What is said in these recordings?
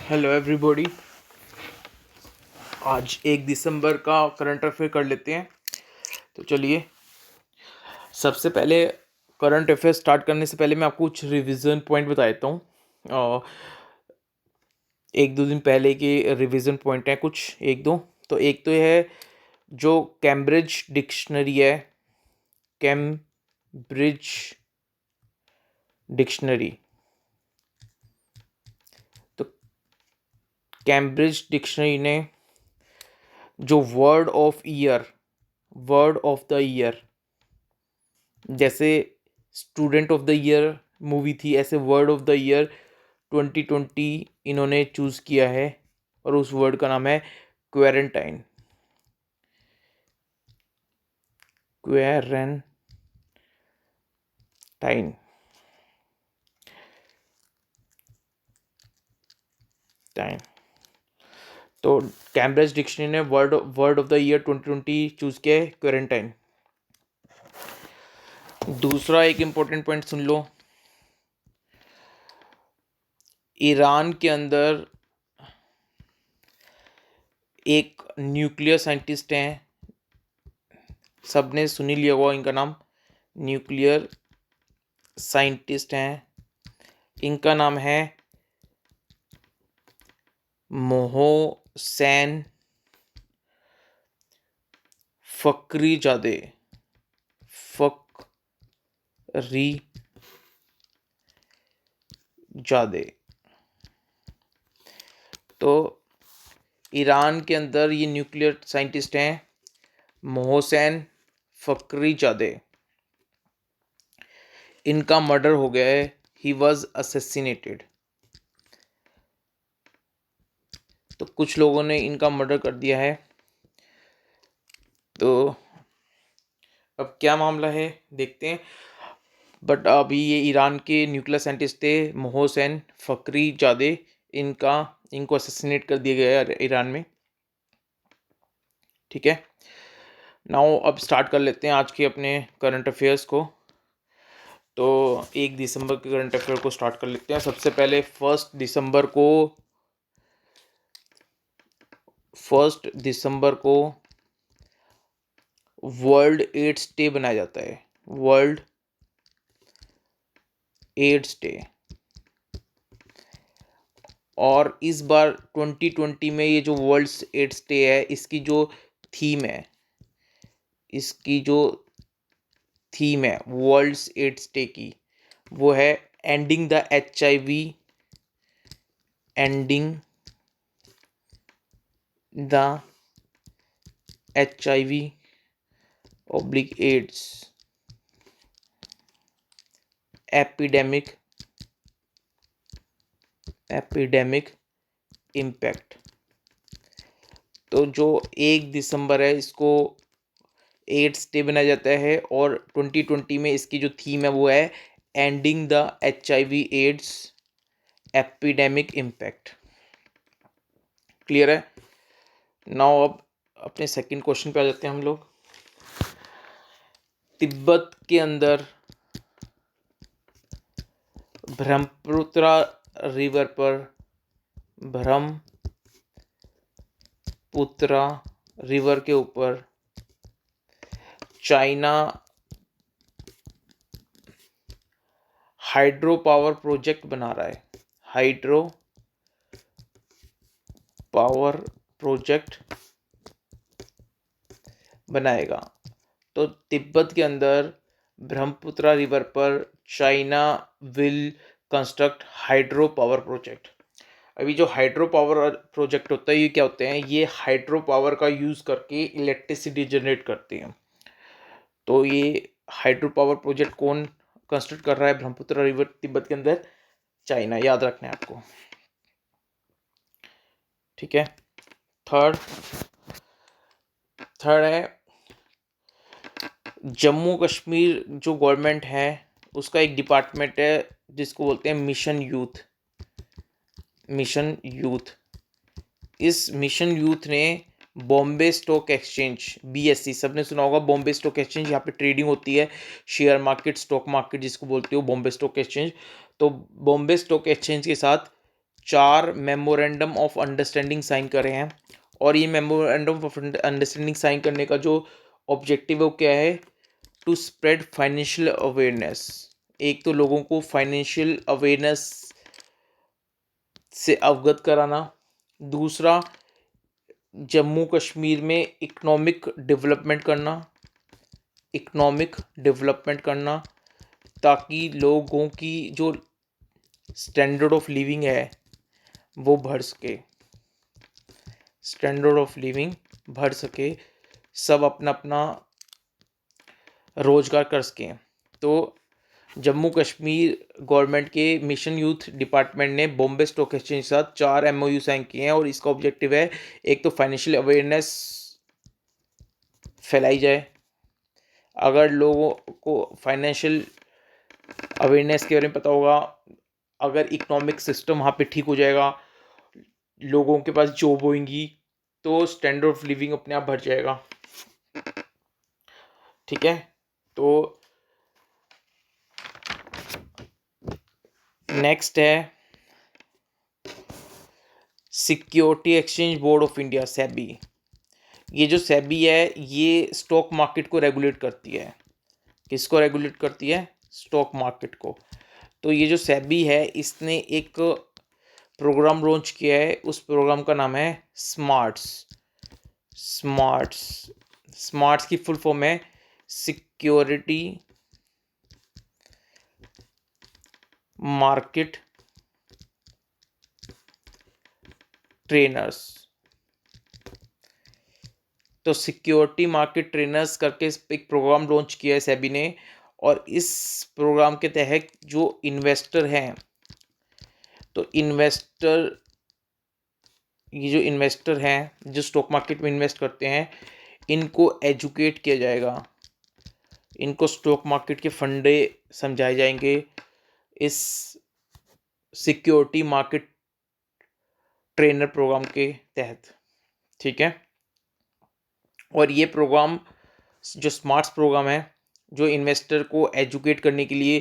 Hello everybody. आज 1 दिसंबर का current affair कर लेते हैं। तो चलिए, सबसे पहले करंट अफेयर स्टार्ट करने से पहले मैं आपको कुछ रिवीजन पॉइंट बता देता हूँ। एक दो दिन पहले के रिवीजन पॉइंट हैं कुछ, एक दो। तो एक तो है जो कैम्ब्रिज डिक्शनरी है, कैम्ब्रिज डिक्शनरी। तो कैम्ब्रिज डिक्शनरी ने जो वर्ड ऑफ द ईयर, जैसे student of the year movie थी, ऐसे वर्ड ऑफ द ईयर 2020 इन्होंने चूज़ किया है और उस वर्ड का नाम है क्वेरेंटाइन। क्वेरेंटाइन। तो कैम्ब्रिज डिक्शनरी ने word of the year 2020 choose किया है क्वेरेंटाइन। दूसरा एक इम्पोर्टेंट पॉइंट सुन लो। ईरान के अंदर एक न्यूक्लियर साइंटिस्ट हैं, सबने सुनी लिया होगा इनका नाम। न्यूक्लियर साइंटिस्ट हैं, इनका नाम है मोहसेन फखरीजादे। तो ईरान के अंदर ये न्यूक्लियर साइंटिस्ट हैं मोहसेन फखरीजादे। इनका मर्डर हो गया है, ही वॉज असैसिनेटेड। तो कुछ लोगों ने इनका मर्डर कर दिया है। तो अब क्या मामला है देखते हैं। बट अभी ये ईरान के न्यूक्लियर साइंटिस्ट थे मोहसेन फखरीजादे, इनको असैसिनेट कर दिया गया है ईरान में। ठीक है, नाउ अब स्टार्ट कर लेते हैं आज के अपने करंट अफेयर्स को। तो 1 दिसंबर के करंट अफेयर को स्टार्ट कर लेते हैं। सबसे पहले 1 दिसंबर को वर्ल्ड एड्स डे बनाया जाता है। World AIDS day. और इस बार 2020 में ये जो वर्ल्ड एड्स डे है, इसकी जो थीम है वर्ल्ड एड्स डे की, वो है ending the HIV, ending the HIV/AIDS epidemic impact. तो जो 1 दिसंबर है, इसको एड्स डे बनाया जाता है और 2020 में इसकी जो थीम है वो है ending the HIV/AIDS epidemic impact. Clear है। नाउ अब अपने सेकंड क्वेश्चन पे आ जाते हैं हम लोग। तिब्बत के अंदर ब्रह्मपुत्र रिवर के ऊपर चाइना हाइड्रो पावर प्रोजेक्ट बना रहा है। हाइड्रो पावर प्रोजेक्ट बनाएगा। तो तिब्बत के अंदर ब्रह्मपुत्र रिवर पर China will construct hydro power project. अभी जो हाइड्रो पावर प्रोजेक्ट होता है, ये क्या होते हैं? ये हाइड्रो पावर का यूज़ करके इलेक्ट्रिसिटी जनरेट करते हैं। तो ये हाइड्रो पावर प्रोजेक्ट कौन कंस्ट्रक्ट कर रहा है? ब्रह्मपुत्र रिवर तिब्बत के अंदर चाइना, याद रखना है आपको। ठीक है। थर्ड है जम्मू कश्मीर जो गवर्नमेंट है, उसका एक डिपार्टमेंट है जिसको बोलते हैं मिशन यूथ। इस मिशन यूथ ने बॉम्बे स्टॉक एक्सचेंज BSE, सबने सुना होगा बॉम्बे स्टॉक एक्सचेंज, यहाँ पे ट्रेडिंग होती है, शेयर मार्केट, स्टॉक मार्केट जिसको बोलते हो, बॉम्बे स्टॉक एक्सचेंज। तो बॉम्बे स्टॉक एक्सचेंज के साथ 4 मेमोरेंडम ऑफ अंडरस्टैंडिंग साइन करे हैं, और ये मेमोरेंडम ऑफ अंडरस्टैंडिंग साइन करने का जो ऑब्जेक्टिव है वो क्या है? To spread financial awareness. एक तो लोगों को फाइनेंशियल अवेयरनेस से अवगत कराना, दूसरा जम्मू कश्मीर में इकोनॉमिक डेवलपमेंट करना, ताकि लोगों की जो स्टैंडर्ड ऑफ लिविंग है वो बढ़ सके, सब अपना अपना रोजगार कर सकें। तो जम्मू कश्मीर गवर्नमेंट के मिशन यूथ डिपार्टमेंट ने बॉम्बे स्टॉक एक्सचेंज के साथ 4 MOU साइन किए हैं, और इसका ऑब्जेक्टिव है, एक तो फाइनेंशियल अवेयरनेस फैलाई जाए। अगर लोगों को फाइनेंशियल अवेयरनेस के बारे में पता होगा, अगर इकोनॉमिक सिस्टम वहाँ पे ठीक हो जाएगा, लोगों के पास जॉब होंगी, तो स्टैंडर्ड ऑफ लिविंग अपने आप बढ़ जाएगा। ठीक है, तो नेक्स्ट है security exchange board of India, SEBI. ये जो सेबी है ये स्टॉक मार्केट को रेगुलेट करती है। किसको रेगुलेट करती है? स्टॉक मार्केट को। तो ये जो सेबी है इसने एक प्रोग्राम लॉन्च किया है, उस प्रोग्राम का नाम है स्मार्ट्स की फुल फॉर्म है सिक्योरिटी मार्केट ट्रेनर्स। तो सिक्योरिटी मार्केट ट्रेनर्स करके एक प्रोग्राम लॉन्च किया है सेबी ने, और इस प्रोग्राम के तहत जो इन्वेस्टर हैं, तो ये जो इन्वेस्टर हैं जो स्टॉक मार्केट में इन्वेस्ट करते हैं, इनको एजुकेट किया जाएगा, इनको स्टॉक मार्केट के फंडे समझाए जाएंगे इस सिक्योरिटी मार्केट ट्रेनर प्रोग्राम के तहत। ठीक है, और ये प्रोग्राम जो स्मार्ट्स प्रोग्राम है, जो इन्वेस्टर को एजुकेट करने के लिए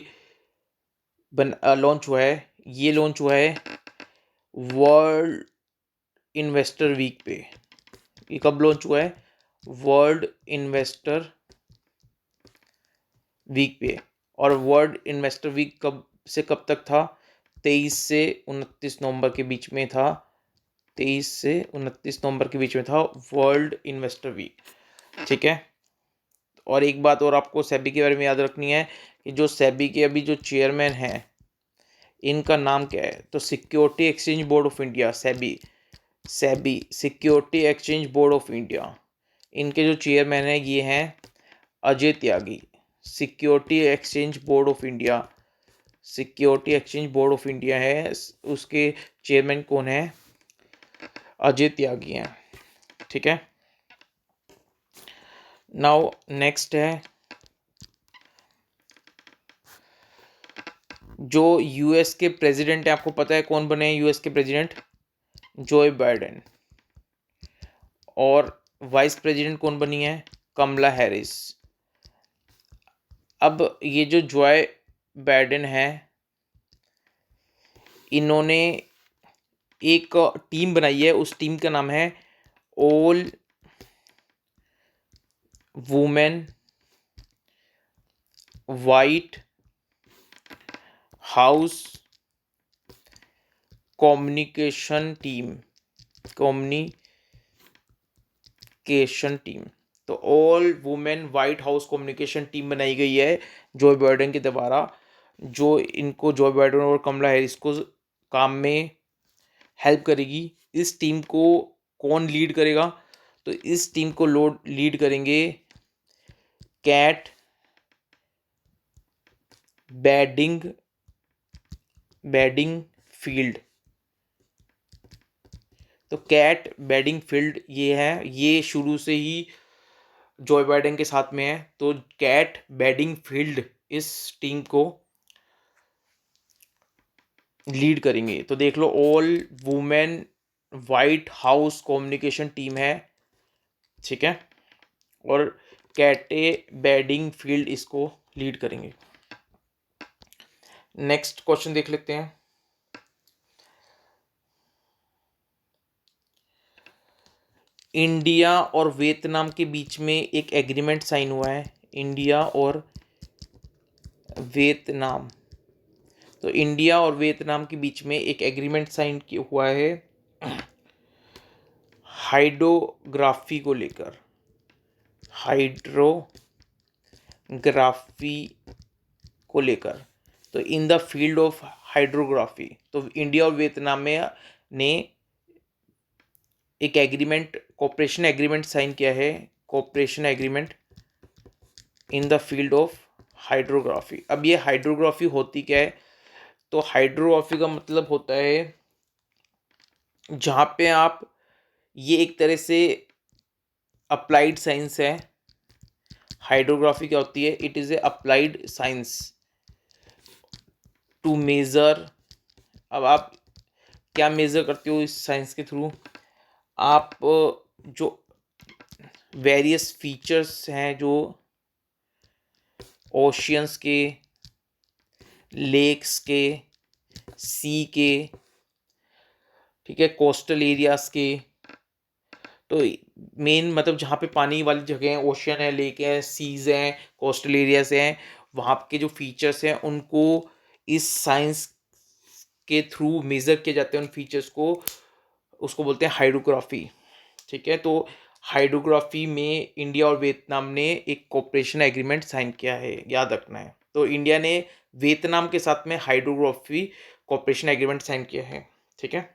लॉन्च हुआ है, ये लॉन्च हुआ है वर्ल्ड इन्वेस्टर वीक पे। ये कब लॉन्च हुआ है? वर्ल्ड इन्वेस्टर वीक पे। और वर्ल्ड इन्वेस्टर वीक कब से कब तक था? 23 से 29 नवंबर के बीच में था। 23 से 29 नवंबर के बीच में था वर्ल्ड इन्वेस्टर वीक। ठीक है, और एक बात और आपको सेबी के बारे में याद रखनी है कि जो सेबी के अभी जो चेयरमैन हैं, इनका नाम क्या है? तो security exchange board of India, SEBI security exchange board of India, इनके जो चेयरमैन हैं ये हैं Ajay Tyagi. Security exchange board of India है, उसके चेयरमैन कौन है? अजय त्यागी हैं। ठीक है, नाउ नेक्स्ट है जो यूएस के प्रेसिडेंट है, आपको पता है कौन बने हैं यूएस के प्रेसिडेंट? Joe Biden. और वाइस प्रेसिडेंट कौन बनी है? कमला हैरिस। अब ये जो जॉय बाइडेन है, इन्होंने एक टीम बनाई है, उस टीम का नाम है all women White House communication team. तो all women White House communication team बनाई गई है जो बाइडेन के द्वारा, जो इनको जो बाइडेन और कमला हैरिस को काम में हेल्प करेगी। इस टीम को कौन लीड करेगा? तो इस टीम को लीड करेंगे कैट बेडिंगफील्ड। तो कैट बेडिंगफील्ड ये है, ये शुरू से ही जो बाइडेन के साथ में है। तो कैट बेडिंगफील्ड इस टीम को लीड करेंगे। तो देख लो, all women White House communication team है। ठीक है, और कैटे बेडिंगफील्ड इसको लीड करेंगे। नेक्स्ट क्वेश्चन देख लेते हैं। इंडिया और वियतनाम के बीच में एक एग्रीमेंट साइन हुआ है। इंडिया और वियतनाम, तो इंडिया और वियतनाम के बीच में एक एग्रीमेंट साइन हुआ है हाइड्रोग्राफी को लेकर। हाइड्रोग्राफी को लेकर, तो in the field of hydrography, तो इंडिया और वियतनाम में ने एक एग्रीमेंट, कोऑपरेशन एग्रीमेंट साइन किया है। Cooperation agreement in the field of hydrography. अब ये हाइड्रोग्राफी होती क्या है? तो हाइड्रोग्राफी का मतलब होता है जहाँ पे आप, ये एक तरह से अप्लाइड साइंस है। हाइड्रोग्राफी क्या होती है? It is a applied science to measure. अब आप क्या मेज़र करते हो इस साइंस के थ्रू? आप जो वेरियस फीचर्स हैं, जो ओशियंस के, लेक्स के, सी के, ठीक है, कोस्टल एरियाज के, तो मेन मतलब जहाँ पे पानी वाली जगह है, ओशियन है, लेक है, सीज हैं, कोस्टल एरियाज हैं, वहाँ के जो फीचर्स हैं उनको इस साइंस के थ्रू मेज़र किए जाते हैं। उन फीचर्स को, उसको बोलते हैं हाइड्रोग्राफी। ठीक है, तो हाइड्रोग्राफी में इंडिया और वियतनाम ने एक कोऑपरेशन एग्रीमेंट साइन किया है, याद रखना है। तो इंडिया ने वियतनाम के साथ में हाइड्रोग्राफी कोऑपरेशन एग्रीमेंट साइन किया है। ठीक है,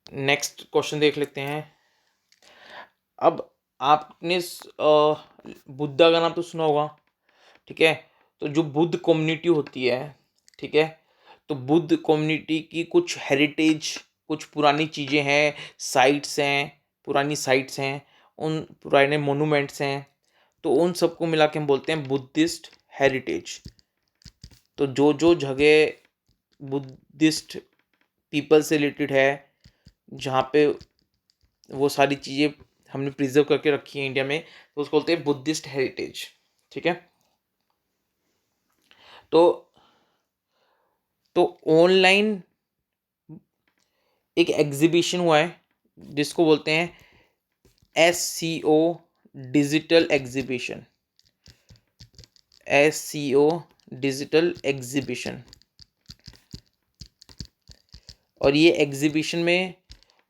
नेक्स्ट क्वेश्चन देख लेते हैं। अब आपने बुद्धा का नाम तो सुना होगा। ठीक है, तो जो बुद्ध कम्युनिटी होती है, ठीक है, तो बुद्ध कम्युनिटी की कुछ हेरिटेज, कुछ पुरानी चीज़ें हैं, साइट्स हैं, पुरानी साइट्स हैं, उन पुराने मोनूमेंट्स हैं, तो उन सबको मिला के हम बोलते हैं बुद्धिस्ट हेरिटेज। तो जो जो जगह बुद्धिस्ट पीपल से रिलेटेड है, जहाँ पे वो सारी चीज़ें हमने प्रिजर्व करके रखी है इंडिया में, तो उसको बोलते हैं बुद्धिस्ट हेरिटेज। ठीक है, तो ऑनलाइन एक एग्जीबिशन हुआ है जिसको बोलते हैं SCO digital exhibition. SCO digital exhibition, और ये एग्जीबिशन में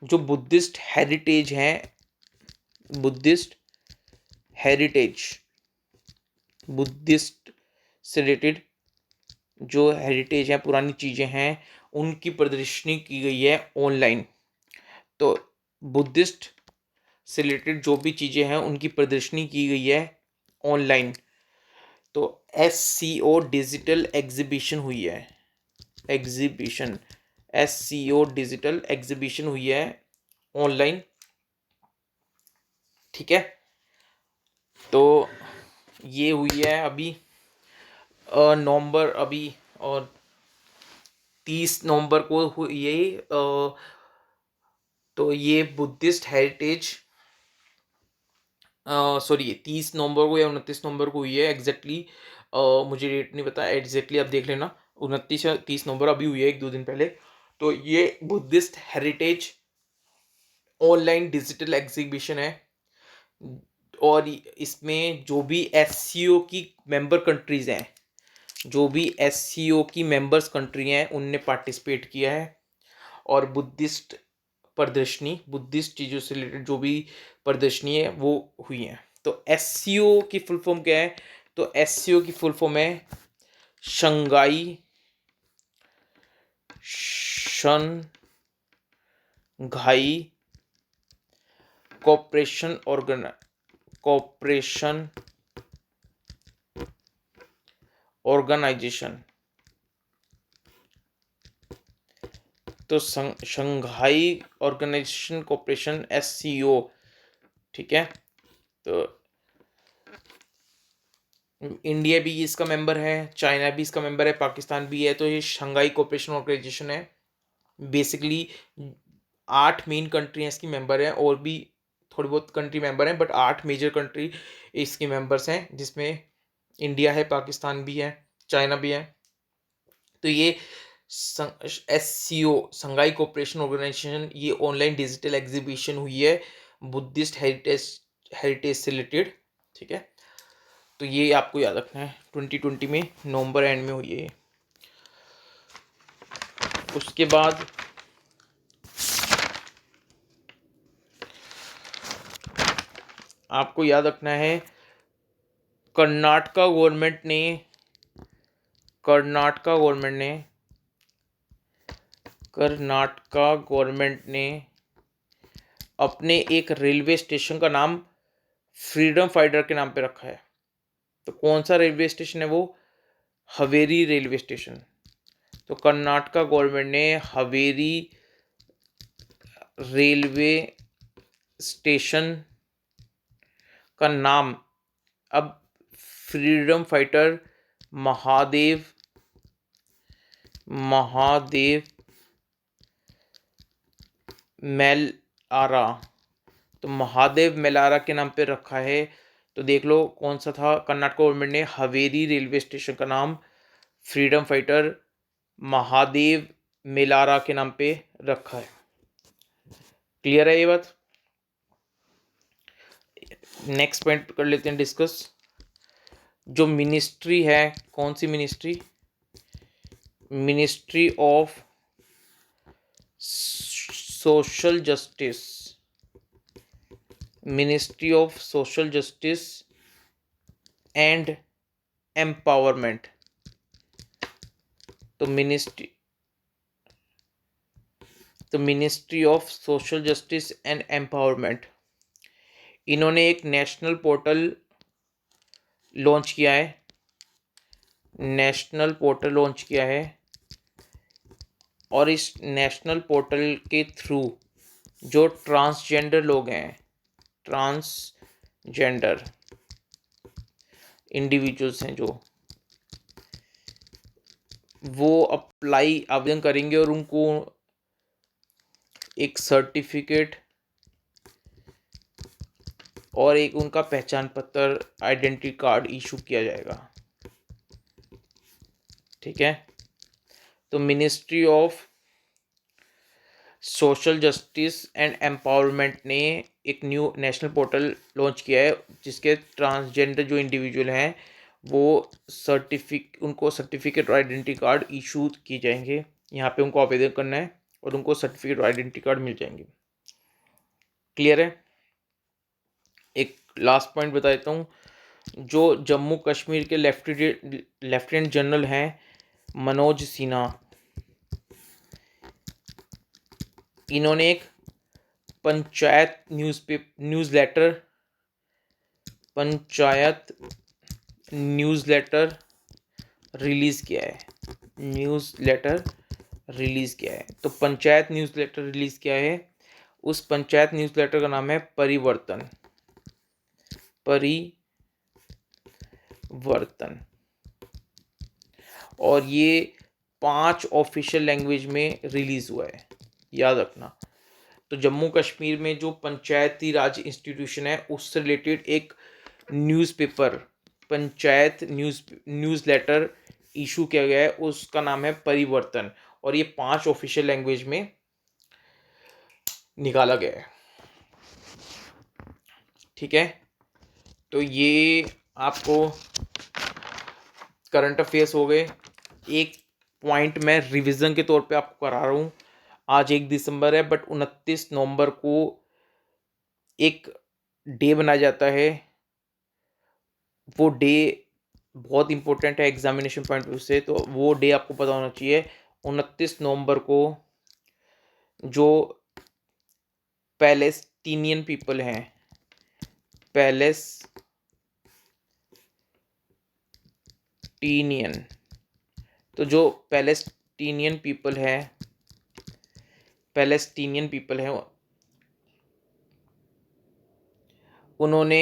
जो बुद्धिस्ट हेरिटेज हैं, बुद्धिस्ट हेरिटेज, बुद्धिस्ट से रिलेटेड जो हेरिटेज है, पुरानी चीज़ें हैं, उनकी प्रदर्शनी की गई है ऑनलाइन। तो बुद्धिस्ट से रिलेटेड जो भी चीज़ें हैं उनकी प्रदर्शनी की गई है ऑनलाइन। तो SCO डिजिटल एग्जीबिशन हुई है, एग्जीबिशन, SCO डिजिटल एग्जीबिशन हुई है ऑनलाइन। ठीक है, तो ये हुई है अभी नवंबर, अभी और 30 नवंबर को हुई है। तो ये बुद्धिस्ट हेरिटेज, सॉरी 30 नवंबर को या 29 नवंबर को हुई है एग्जैक्टली। मुझे डेट नहीं पता एग्जैक्टली, आप देख लेना, 29 या 30 नवंबर अभी हुई है, 1-2 दिन पहले। तो ये Buddhist heritage online digital exhibition है, और इसमें जो भी SCO की मेंबर कंट्रीज हैं, जो भी SCO की मेंबर्स कंट्री हैं, उनने पार्टिसिपेट किया है। और बुद्धिस्ट प्रदर्शनी, बुद्धिस्ट चीज़ों से रिलेटेड जो भी प्रदर्शनी है वो हुई है। तो SCO की फुल फॉर्म क्या है? तो SCO की फुल फॉर्म है शंघाई कोऑपरेशन ऑर्गेनाइजेशन। तो शंघाई ऑर्गेनाइजेशन कोऑपरेशन SCO। ठीक है, तो इंडिया भी इसका मेंबर है, चाइना भी इसका मेंबर है, पाकिस्तान भी है। तो ये शंघाई कोऑपरेशन ऑर्गेनाइजेशन है। बेसिकली 8 मेन कंट्री हैं इसकी मेंबर हैं, और भी थोड़ी बहुत कंट्री मेंबर हैं, बट 8 मेजर कंट्री इसकी मेंबर्स हैं, जिसमें इंडिया है, पाकिस्तान भी है, चाइना भी है। तो ये SCO संघाई कोऑपरेशन ऑर्गेनाइजेशन, ये ऑनलाइन डिजिटल एग्जीबिशन हुई है बुद्धिस्ट हेरिटेज से रिलेटेड, ठीक है। तो ये आपको याद रखना है, 2020 में नवंबर एंड में हुई है। उसके बाद आपको याद रखना है, कर्नाटका गवर्नमेंट ने अपने एक रेलवे स्टेशन का नाम फ्रीडम फाइटर के नाम पे रखा है। तो कौन सा रेलवे स्टेशन है वो? Haveri railway station. तो कर्नाटका गवर्नमेंट ने हवेरी रेलवे स्टेशन का नाम अब फ्रीडम फाइटर महादेव मेलारा, तो महादेव मेलारा के नाम पे रखा है। तो देख लो कौन सा था, कर्नाटक गवर्नमेंट ने हवेरी रेलवे स्टेशन का नाम फ्रीडम फाइटर महादेव मेलारा के नाम पे रखा है। क्लियर है ये बात? नेक्स्ट पॉइंट कर लेते हैं डिस्कस। जो मिनिस्ट्री है, कौन सी ministry? Ministry of social justice, ministry of social justice and empowerment. तो ministry of social justice and empowerment, इन्होंने एक नेशनल पोर्टल लॉन्च किया है, और इस नेशनल पोर्टल के थ्रू जो ट्रांसजेंडर लोग हैं, ट्रांसजेंडर इंडिविजुअल्स हैं, जो वो आवेदन करेंगे और उनको एक सर्टिफिकेट और एक उनका पहचान पत्र, आइडेंटिटी कार्ड इशू किया जाएगा, ठीक है। तो ministry of social justice and empowerment ने एक न्यू नेशनल पोर्टल लॉन्च किया है, जिसके ट्रांसजेंडर जो इंडिविजुअल हैं वो उनको सर्टिफिकेट और आइडेंटिटी कार्ड इशू किए जाएंगे। यहाँ पे उनको आवेदन करना है और उनको सर्टिफिकेट और आइडेंटिटी कार्ड मिल जाएंगे। क्लियर है? एक लास्ट पॉइंट बता देता हूँ, जो जम्मू कश्मीर के लेफ्टिनेंट जनरल हैं मनोज सिन्हा, इन्होंने एक पंचायत न्यूज़लेटर रिलीज किया है। तो पंचायत न्यूज़लेटर रिलीज किया है, उस पंचायत न्यूज़लेटर का नाम है परिवर्तन। और ये 5 ऑफिशियल लैंग्वेज में रिलीज हुआ है, याद रखना। तो जम्मू कश्मीर में जो पंचायती राज इंस्टीट्यूशन है उससे रिलेटेड एक न्यूज़पेपर, पंचायत न्यूज़लेटर इशू किया गया है, उसका नाम है परिवर्तन, और ये 5 ऑफिशियल लैंग्वेज में निकाला गया है, ठीक है। तो ये आपको करंट अफेयर्स हो गए। एक पॉइंट मैं रिवीजन के तौर पे आपको करा रहा हूँ। आज 1 दिसंबर है, बट 29 नवंबर को एक डे बनाया जाता है। वो डे बहुत इंपॉर्टेंट है एग्जामिनेशन पॉइंट ऑफ व्यू से, तो वो डे आपको पता होना चाहिए। 29 नवंबर को जो पैलेस्टीनियन पीपल हैं, तो जो पैलेस्टीनियन पीपल हैं उन्होंने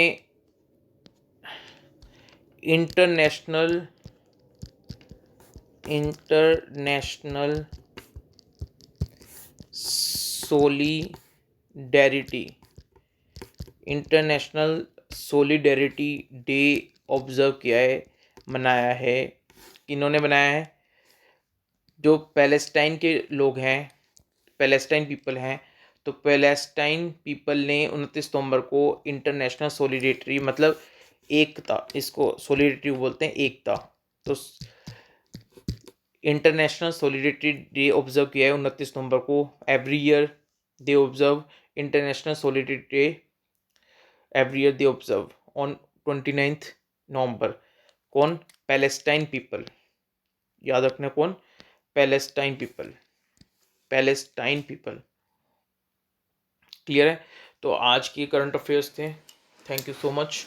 इंटरनेशनल सोलिडेरिटी डे ऑब्जर्व किया है, मनाया है। इन्होंने बनाया है जो पैलेस्टाइन के लोग हैं, पैलेस्टाइन पीपल हैं, तो पैलेस्टाइन पीपल ने 29 नवंबर को इंटरनेशनल सॉलिडेरिटी मतलब एकता, इसको सॉलिडेरिटी बोलते हैं, एकता। तो इंटरनेशनल सॉलिडेरिटी डे ऑब्जर्व किया है 29 नवंबर को। Every year they observe international solidarity day, every year they observe on 29 नवंबर। कौन? पैलेस्टाइन पीपल, याद रखना कौन? Palestine people, Palestine people. Clear है? तो आज की करंट अफेयर्स थे। Thank you so much.